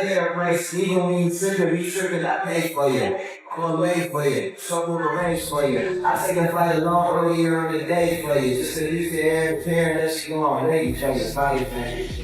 air race. Even when you tripping, I pay for you. I'ma wait for you. So we'll arrange for you. I take a flight along earlier in the day for you. Just so you can air repair and let's go on. Hey, you try your body thing.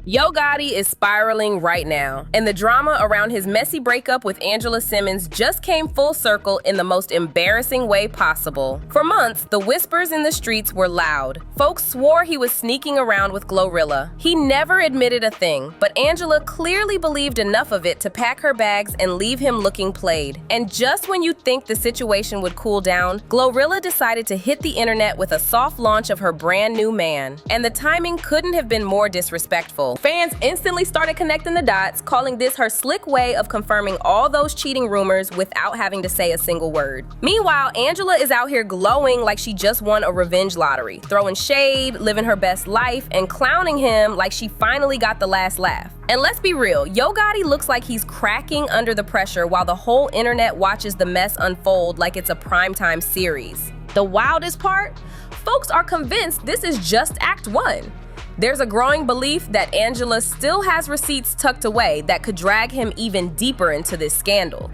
Yo Gotti is spiraling right now, and the drama around his messy breakup with Angela Simmons just came full circle in the most embarrassing way possible. For months, the whispers in the streets were loud. Folks swore he was sneaking around with GloRilla. He never admitted a thing, but Angela clearly believed enough of it to pack her bags and leave him looking played. And just when you think the situation would cool down, GloRilla decided to hit the internet with a soft launch of her brand new man. And the timing couldn't have been more disrespectful. Fans instantly started connecting the dots, calling this her slick way of confirming all those cheating rumors without having to say a single word. Meanwhile, Angela is out here glowing like she just won a revenge lottery, throwing shade, living her best life, and clowning him like she finally got the last laugh. And let's be real, Yo Gotti looks like he's cracking under the pressure while the whole internet watches the mess unfold like it's a primetime series. The wildest part? Folks are convinced this is just Act 1. There's a growing belief that Angela still has receipts tucked away that could drag him even deeper into this scandal.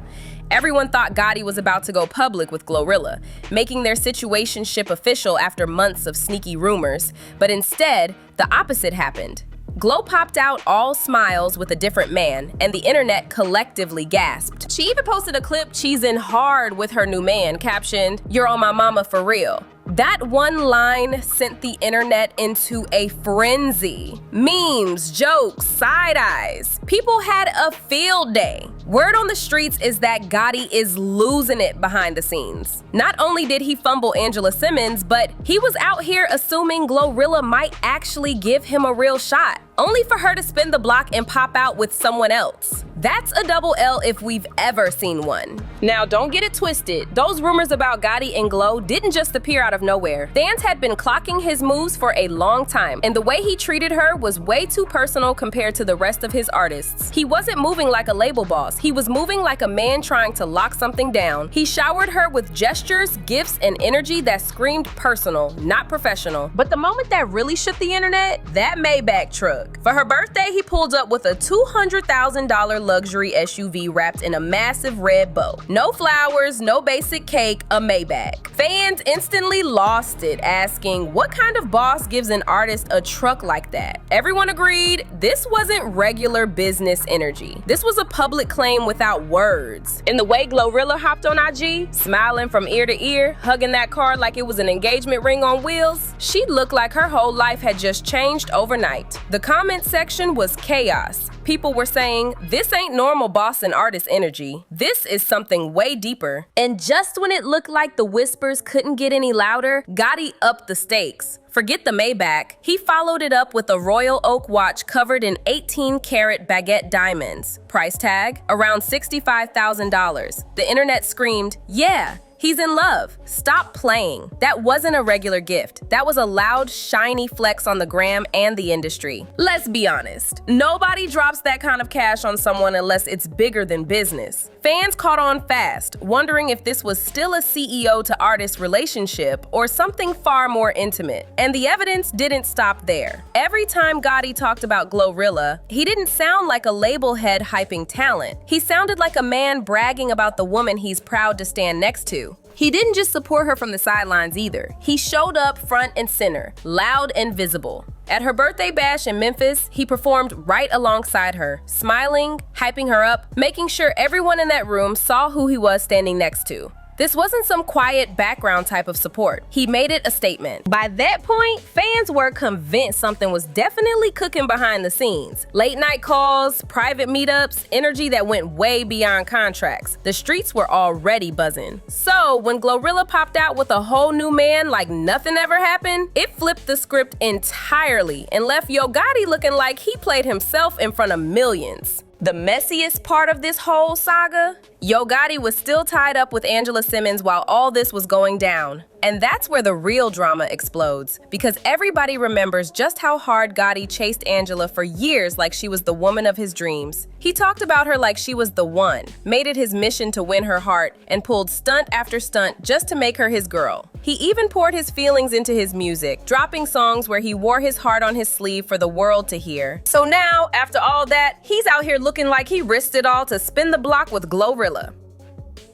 Everyone thought Gotti was about to go public with GloRilla, making their situationship official after months of sneaky rumors, but instead, the opposite happened. Glo popped out all smiles with a different man, and the internet collectively gasped. She even posted a clip cheesing hard with her new man, captioned, "You're on my mama for real." That one line sent the internet into a frenzy. Memes, jokes, side eyes. People had a field day. Word on the streets is that Gotti is losing it behind the scenes. Not only did he fumble Angela Simmons, but he was out here assuming GloRilla might actually give him a real shot, only for her to spin the block and pop out with someone else. That's a double L if we've ever seen one. Now, don't get it twisted. Those rumors about Gotti and Glo didn't just appear out of nowhere. Fans had been clocking his moves for a long time, and the way he treated her was way too personal compared to the rest of his artists. He wasn't moving like a label boss. He was moving like a man trying to lock something down. He showered her with gestures, gifts, and energy that screamed personal, not professional. But the moment that really shook the internet, that Maybach truck. For her birthday, he pulled up with a $200,000 luxury SUV wrapped in a massive red bow. No flowers, no basic cake, a Maybach. Fans instantly lost it, asking, what kind of boss gives an artist a truck like that? Everyone agreed, this wasn't regular business energy. This was a public claim without words. And the way GloRilla hopped on IG, smiling from ear to ear, hugging that car like it was an engagement ring on wheels, she looked like her whole life had just changed overnight. The comment section was chaos. People were saying, this ain't normal boss and artist energy. This is something way deeper. And just when it looked like the whispers couldn't get any louder, Gotti upped the stakes. Forget the Maybach, he followed it up with a royal oak watch covered in 18-karat baguette diamonds. Price tag, around $65,000. The internet screamed, yeah, he's in love. Stop playing. That wasn't a regular gift. That was a loud, shiny flex on the gram and the industry. Let's be honest. Nobody drops that kind of cash on someone unless it's bigger than business. Fans caught on fast, wondering if this was still a CEO to artist relationship or something far more intimate. And the evidence didn't stop there. Every time Gotti talked about GloRilla, he didn't sound like a label head hyping talent. He sounded like a man bragging about the woman he's proud to stand next to. He didn't just support her from the sidelines either. He showed up front and center, loud and visible. At her birthday bash in Memphis, he performed right alongside her, smiling, hyping her up, making sure everyone in that room saw who he was standing next to. This wasn't some quiet background type of support. He made it a statement. By that point, fans were convinced something was definitely cooking behind the scenes. Late night calls, private meetups, energy that went way beyond contracts. The streets were already buzzing. So when GloRilla popped out with a whole new man like nothing ever happened, it flipped the script entirely and left Yo Gotti looking like he played himself in front of millions. The messiest part of this whole saga? Yo Gotti was still tied up with Angela Simmons while all this was going down. And that's where the real drama explodes, because everybody remembers just how hard Gotti chased Angela for years like she was the woman of his dreams. He talked about her like she was the one, made it his mission to win her heart, and pulled stunt after stunt just to make her his girl. He even poured his feelings into his music, dropping songs where he wore his heart on his sleeve for the world to hear. So now, after all that, he's out here looking like he risked it all to spin the block with GloRilla.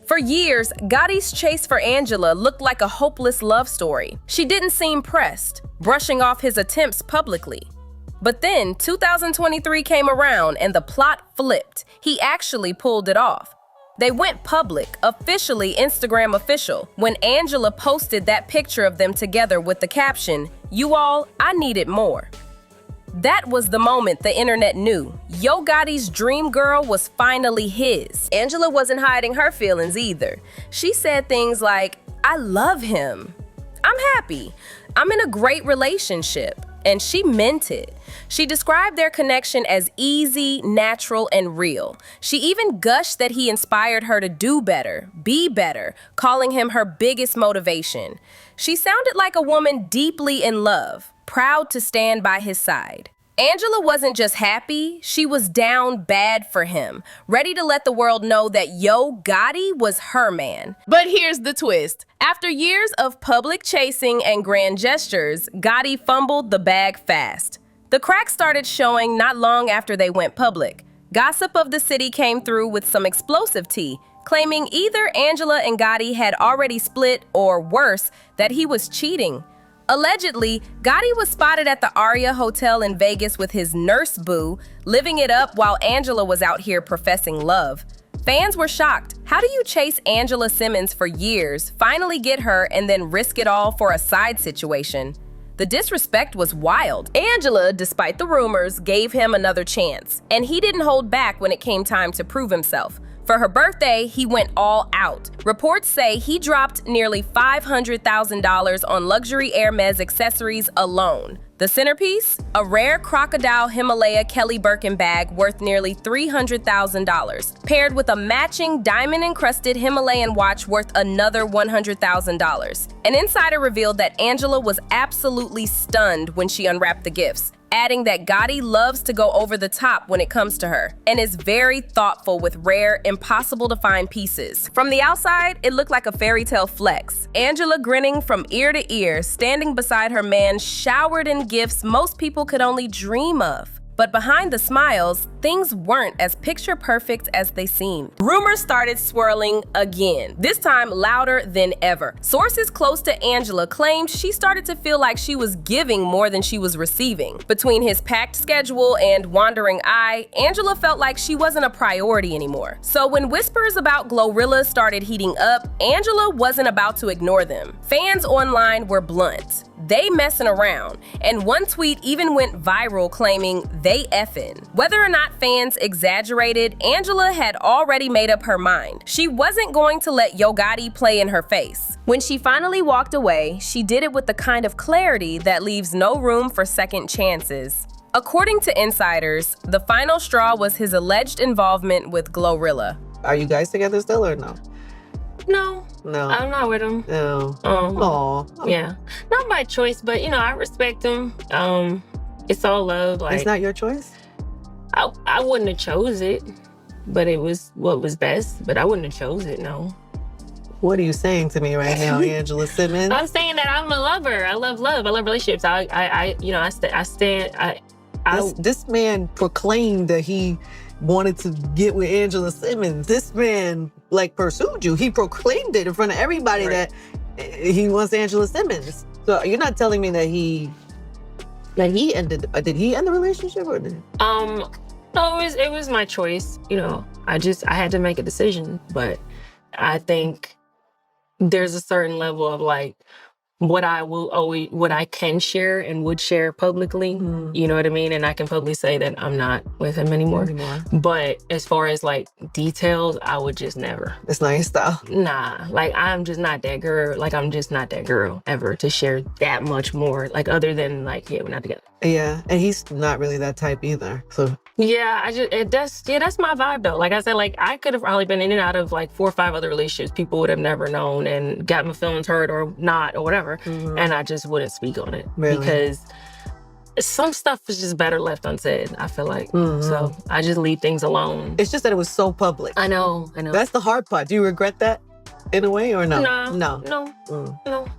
For years, Gotti's chase for Angela looked like a hopeless love story. She didn't seem pressed, brushing off his attempts publicly. But then 2023 came around and the plot flipped. He actually pulled it off. They went public, officially Instagram official, when Angela posted that picture of them together with the caption, "You all, I needed more." That was the moment the internet knew. Yo Gotti's dream girl was finally his. Angela wasn't hiding her feelings either. She said things like, "I love him. I'm happy. I'm in a great relationship." And she meant it. She described their connection as easy, natural, and real. She even gushed that he inspired her to do better, be better, calling him her biggest motivation. She sounded like a woman deeply in love, proud to stand by his side. Angela wasn't just happy, she was down bad for him, ready to let the world know that Yo Gotti was her man. But here's the twist. After years of public chasing and grand gestures, Gotti fumbled the bag fast. The cracks started showing not long after they went public. Gossip of the city came through with some explosive tea, claiming either Angela and Gotti had already split or worse, that he was cheating. Allegedly, Gotti was spotted at the Aria Hotel in Vegas with his nurse boo, living it up while Angela was out here professing love. Fans were shocked. How do you chase Angela Simmons for years, finally get her, and then risk it all for a side situation? The disrespect was wild. Angela, despite the rumors, gave him another chance, and he didn't hold back when it came time to prove himself. For her birthday, he went all out. Reports say he dropped nearly $500,000 on luxury Hermes accessories alone. The centerpiece? A rare crocodile Himalaya Kelly Birkin bag worth nearly $300,000, paired with a matching diamond-encrusted Himalayan watch worth another $100,000. An insider revealed that Angela was absolutely stunned when she unwrapped the gifts, adding that Gotti loves to go over the top when it comes to her and is very thoughtful with rare, impossible-to-find pieces. From the outside, it looked like a fairy tale flex. Angela grinning from ear to ear, standing beside her man, showered in gifts most people could only dream of. But behind the smiles, things weren't as picture-perfect as they seemed. Rumors started swirling again, this time louder than ever. Sources close to Angela claimed she started to feel like she was giving more than she was receiving. Between his packed schedule and wandering eye, Angela felt like she wasn't a priority anymore. So when whispers about GloRilla started heating up, Angela wasn't about to ignore them. Fans online were blunt. They messing around, and one tweet even went viral claiming they effing. Whether or not fans exaggerated, Angela had already made up her mind. She wasn't going to let Yo Gotti play in her face. When she finally walked away, she did it with the kind of clarity that leaves no room for second chances. According to insiders, the final straw was his alleged involvement with GloRilla. Are you guys together still or no? No. No. I'm not with him. No. Aw. Yeah. Not by choice, but I respect him. It's all love. Like, it's not your choice? I wouldn't have chose it, but it was what was best. But I wouldn't have chose it, no. What are you saying to me right now, Angela Simmons? I'm saying that I'm a lover. I love love. I love relationships. This man proclaimed that he wanted to get with Angela Simmons. This man pursued you. He proclaimed it in front of everybody that he wants Angela Simmons. So you're not telling me that he ended? Did he end the relationship or did? No, it was my choice. I had to make a decision. But I think there's a certain level of what I can share and would share publicly, you know what I mean? And I can publicly say that I'm not with him anymore. But as far as details, I would just never. It's not your style? Nah, I'm just not that girl. I'm just not that girl ever to share that much more, other than yeah, we're not together. Yeah, and he's not really that type either. So Yeah, that's my vibe though. Like I said, like I could have probably been in and out of like 4 or 5 other relationships people would have never known and got my feelings hurt or not or whatever, and I just wouldn't speak on it because some stuff is just better left unsaid, I feel like. So I just leave things alone. it's just that it was so public. I know. That's the hard part. Do you regret that in a way or no? No.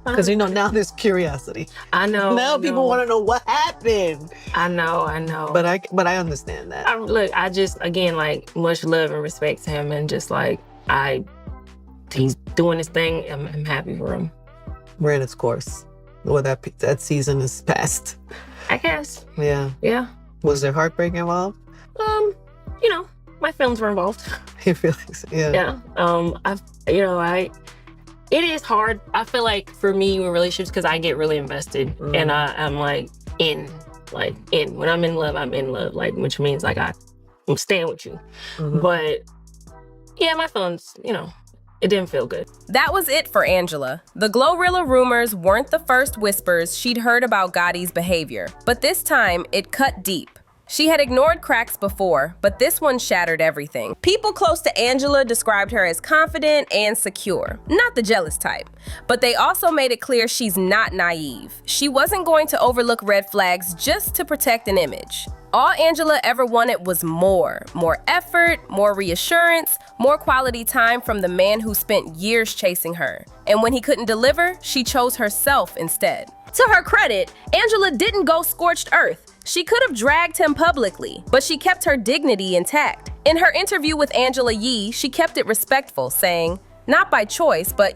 Because now there's curiosity. I know. Now people want to know what happened. I know. But I understand that. I just, again, like, much love and respect to him, and just like, he's doing his thing. I'm happy for him. Ran its course. Well, that season is past. I guess. Yeah. Was there heartbreak involved? My feelings were involved. Your feelings, yeah. It is hard. I feel like for me with relationships, because I get really invested and I'm like in. When I'm in love, I'm in love, like, which means like I'm staying with you. But yeah, my feelings, it didn't feel good. That was it for Angela. The GloRilla rumors weren't the first whispers she'd heard about Gotti's behavior, but this time it cut deep. She had ignored cracks before, but this one shattered everything. People close to Angela described her as confident and secure, not the jealous type. But they also made it clear she's not naive. She wasn't going to overlook red flags just to protect an image. All Angela ever wanted was more effort, more reassurance, more quality time from the man who spent years chasing her. And when he couldn't deliver, she chose herself instead. To her credit, Angela didn't go scorched earth. She could have dragged him publicly, but she kept her dignity intact. In her interview with Angela Yee, she kept it respectful, saying, "Not by choice, but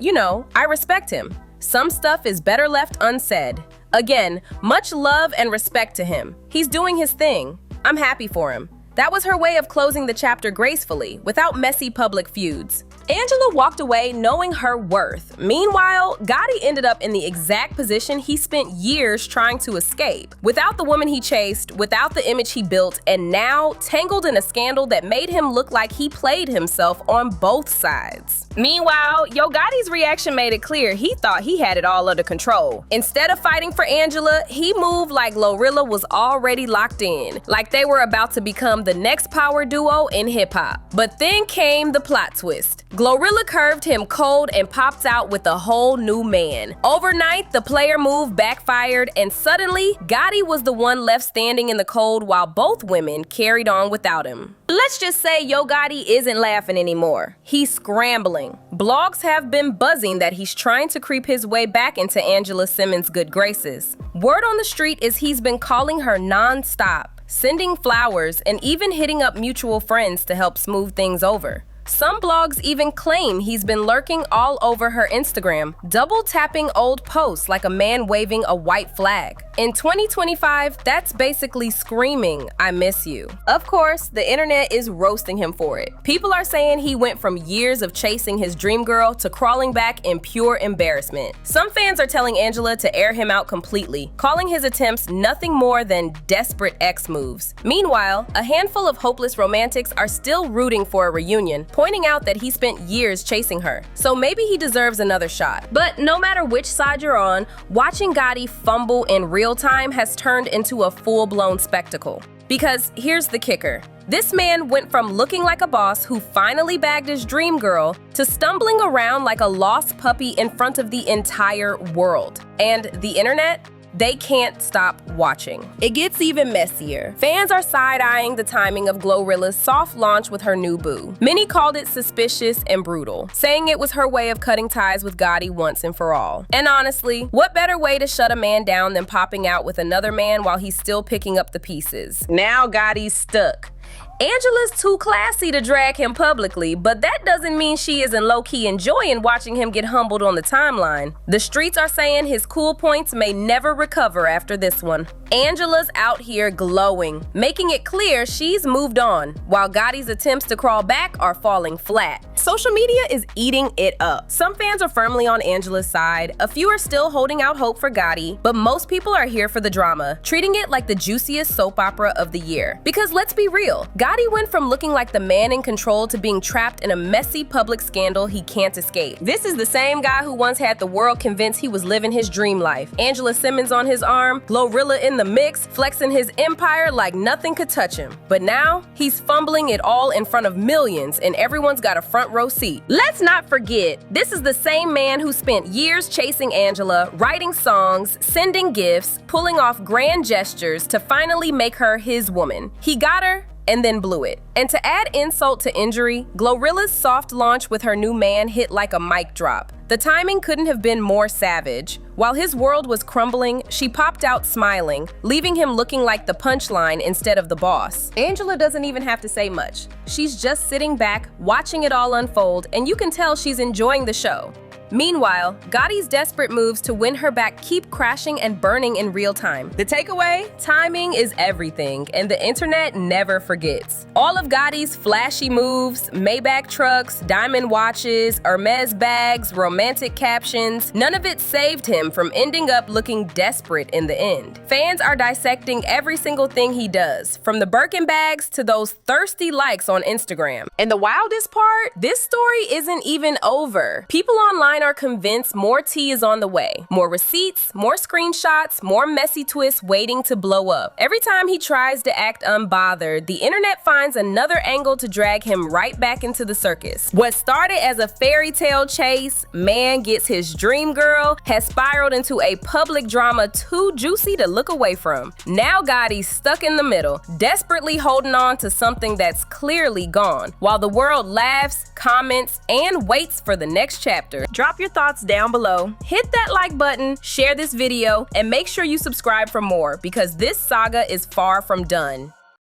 I respect him. Some stuff is better left unsaid." Again, much love and respect to him. He's doing his thing. I'm happy for him. That was her way of closing the chapter gracefully, without messy public feuds. Angela walked away knowing her worth. Meanwhile, Gotti ended up in the exact position he spent years trying to escape. Without the woman he chased, without the image he built, and now tangled in a scandal that made him look like he played himself on both sides. Meanwhile, Yo Gotti's reaction made it clear he thought he had it all under control. Instead of fighting for Angela, he moved like GloRilla was already locked in, like they were about to become the next power duo in hip-hop. But then came the plot twist. GloRilla curved him cold and popped out with a whole new man. Overnight, the player move backfired, and suddenly, Gotti was the one left standing in the cold while both women carried on without him. Let's just say Yo Gotti isn't laughing anymore. He's scrambling. Blogs have been buzzing that he's trying to creep his way back into Angela Simmons' good graces. Word on the street is he's been calling her non-stop, sending flowers, and even hitting up mutual friends to help smooth things over. Some blogs even claim he's been lurking all over her Instagram, double tapping old posts like a man waving a white flag. In 2025, that's basically screaming, "I miss you." Of course, the internet is roasting him for it. People are saying he went from years of chasing his dream girl to crawling back in pure embarrassment. Some fans are telling Angela to air him out completely, calling his attempts nothing more than desperate ex moves. Meanwhile, a handful of hopeless romantics are still rooting for a reunion, pointing out that he spent years chasing her. So maybe he deserves another shot. But no matter which side you're on, watching Gotti fumble in real time has turned into a full-blown spectacle. Because here's the kicker. This man went from looking like a boss who finally bagged his dream girl to stumbling around like a lost puppy in front of the entire world. And the internet? They can't stop watching. It gets even messier. Fans are side-eyeing the timing of GloRilla's soft launch with her new boo. Many called it suspicious and brutal, saying it was her way of cutting ties with Gotti once and for all. And honestly, what better way to shut a man down than popping out with another man while he's still picking up the pieces? Now Gotti's stuck. Angela's too classy to drag him publicly, but that doesn't mean she isn't low-key enjoying watching him get humbled on the timeline. The streets are saying his cool points may never recover after this one. Angela's out here glowing, making it clear she's moved on, while Gotti's attempts to crawl back are falling flat. Social media is eating it up. Some fans are firmly on Angela's side, a few are still holding out hope for Gotti, but most people are here for the drama, treating it like the juiciest soap opera of the year. Because let's be real, Gotti Gotti went from looking like the man in control to being trapped in a messy public scandal he can't escape. This is the same guy who once had the world convinced he was living his dream life. Angela Simmons on his arm, GloRilla in the mix, flexing his empire like nothing could touch him. But now, he's fumbling it all in front of millions and everyone's got a front row seat. Let's not forget, this is the same man who spent years chasing Angela, writing songs, sending gifts, pulling off grand gestures to finally make her his woman. He got her and then blew it. And to add insult to injury, GloRilla's soft launch with her new man hit like a mic drop. The timing couldn't have been more savage. While his world was crumbling, she popped out smiling, leaving him looking like the punchline instead of the boss. Angela doesn't even have to say much. She's just sitting back, watching it all unfold, and you can tell she's enjoying the show. Meanwhile, Gotti's desperate moves to win her back keep crashing and burning in real time. The takeaway? Timing is everything, and the internet never forgets. All of Gotti's flashy moves, Maybach trucks, diamond watches, Hermes bags, romantic captions, none of it saved him from ending up looking desperate in the end. Fans are dissecting every single thing he does, from the Birkin bags to those thirsty likes on Instagram. And the wildest part? This story isn't even over. People online are convinced more tea is on the way. More receipts, more screenshots, more messy twists waiting to blow up. Every time he tries to act unbothered, the internet finds another angle to drag him right back into the circus. What started as a fairy tale chase, man gets his dream girl, has spiraled into a public drama too juicy to look away from. Now Gotti's stuck in the middle, desperately holding on to something that's clearly gone, while the world laughs, comments, and waits for the next chapter. Drop your thoughts down below, hit that like button, share this video, and make sure you subscribe for more because this saga is far from done.